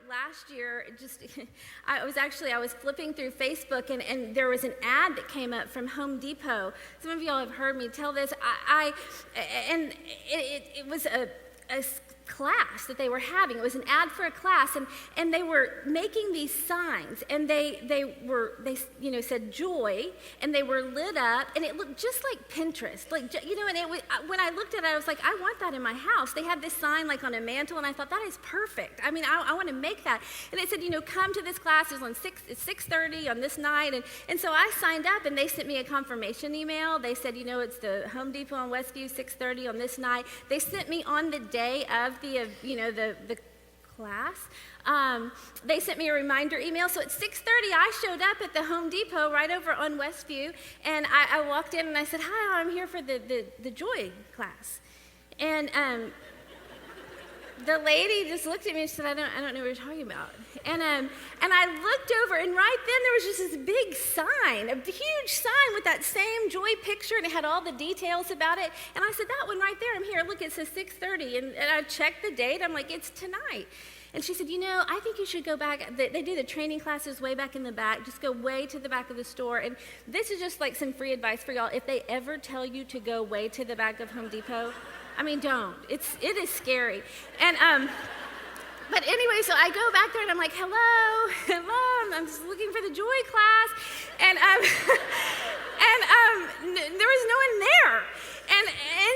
last year, I was flipping through Facebook, and there was an ad that came up from Home Depot. Some of y'all have heard me tell this. It was a class that they were having. It was an ad for a class, and they were making these signs, and they said joy, and they were lit up, and it looked just like Pinterest, and when I looked at it, I was like, I want that in my house. They had this sign like on a mantle, and I thought, that is perfect. I mean, I want to make that. And it said, come to this class. It's 6:30 on this night, and so I signed up, and they sent me a confirmation email. They said, it's the Home Depot on Westview, 6:30 on this night. They sent me on the day of the class. They sent me a reminder email. So at 6:30, I showed up at the Home Depot right over on Westview, and I walked in and I said, hi, I'm here for the Joy class. And the lady just looked at me and said, I don't know what you're talking about. And I looked over, and right then there was just this big sign, a huge sign with that same Joy picture, and it had all the details about it. And I said, that one right there, I'm here. Look, it says 6:30. And I checked the date. I'm like, it's tonight. And she said, I think you should go back. They do the training classes way back in the back. Just go way to the back of the store. And this is just like some free advice for y'all. If they ever tell you to go way to the back of Home Depot, don't. It is scary. And but anyway, so I go back there and I'm like, hello, Mom, I'm just looking for the Joy class. And there was no one there. And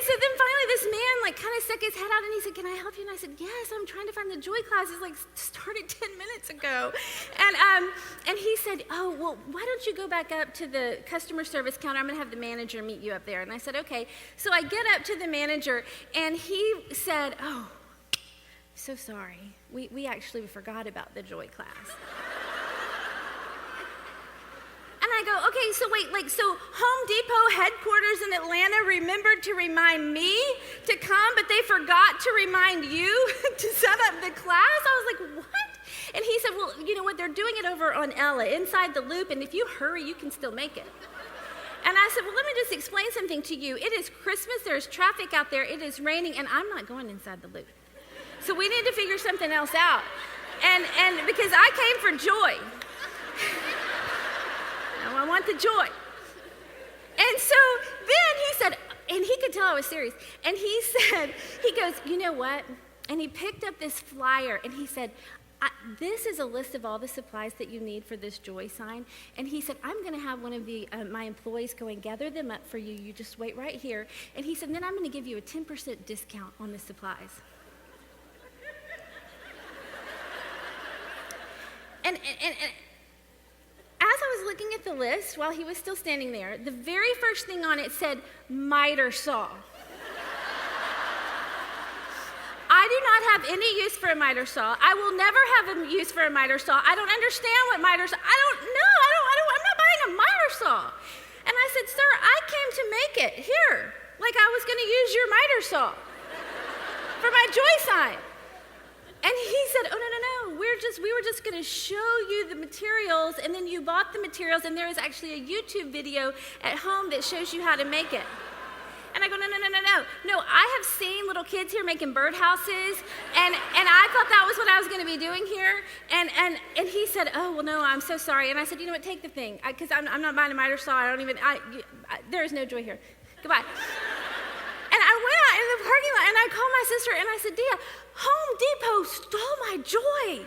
so then finally this man kind of stuck his head out and he said, can I help you? And I said, yes, I'm trying to find the Joy class. It's started 10 minutes ago. And he said, oh, well, why don't you go back up to the customer service counter? I'm going to have the manager meet you up there. And I said, okay. So I get up to the manager, and he said, oh, so sorry. We actually forgot about the Joy class. And I go, okay, so wait, so Home Depot headquarters in Atlanta remembered to remind me to come, but they forgot to remind you to set up the class? I was like, what? And he said, well, you know what, they're doing it over on Ella, inside the loop, and if you hurry, you can still make it. And I said, well, let me just explain something to you. It is Christmas, there's traffic out there, it is raining, and I'm not going inside the loop. So we need to figure something else out. And because I came for joy. Now I want the joy. And so then he said, and he could tell I was serious, and he goes, you know what? And he picked up this flyer, and he said, this is a list of all the supplies that you need for this Joy sign. And he said, I'm going to have one of my employees go and gather them up for you. You just wait right here. And he said, then I'm going to give you a 10% discount on the supplies. And as I was looking at the list while he was still standing there, the very first thing on it said, miter saw. I do not have any use for a miter saw. I will never have a use for a miter saw. I don't understand what miter saw. I'm not buying a miter saw. And I said, sir, I came to make it here. Like I was going to use your miter saw for my Joy sign. And he said, oh, no. We were just going to show you the materials, and then you bought the materials, and there is actually a YouTube video at home that shows you how to make it. And I go, no. No, I have seen little kids here making birdhouses, and I thought that was what I was going to be doing here. And he said, oh, well, no, I'm so sorry. And I said, you know what, take the thing, because I'm not buying a miter saw. There is no joy here. Goodbye. And I went out in the parking lot, and I called my sister, and I said, Dia, Home Depot stole my joy.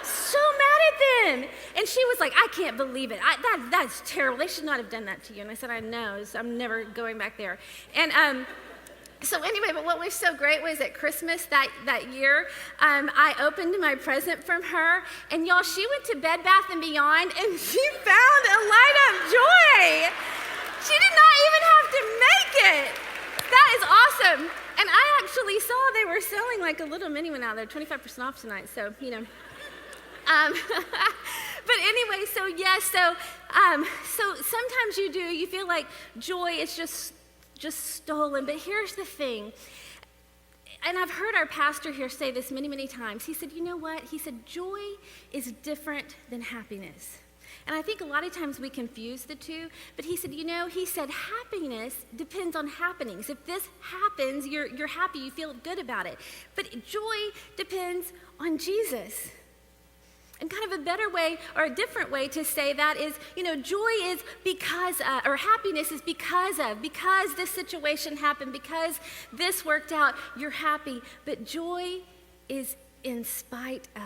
So mad at them. And she was like, I can't believe it. That's terrible. They should not have done that to you. And I said, I know. I'm never going back there. And so anyway, but what was so great was at Christmas that year, I opened my present from her. And y'all, she went to Bed Bath & Beyond, and she found a light-up joy. She did not even have to make it. That is awesome. And I actually saw they were selling like a little mini one out there, 25% off tonight. So, but anyway, so sometimes you feel like joy is just stolen. But here's the thing, and I've heard our pastor here say this many, many times. He said, you know what? He said, joy is different than happiness. And I think a lot of times we confuse the two, but he said, happiness depends on happenings. If this happens, you're happy, you feel good about it. But joy depends on Jesus. And kind of a better way or a different way to say that is, joy is because, or happiness is because this situation happened, because this worked out, you're happy. But joy is in spite of.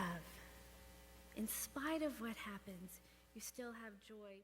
In spite of what happens, you still have joy.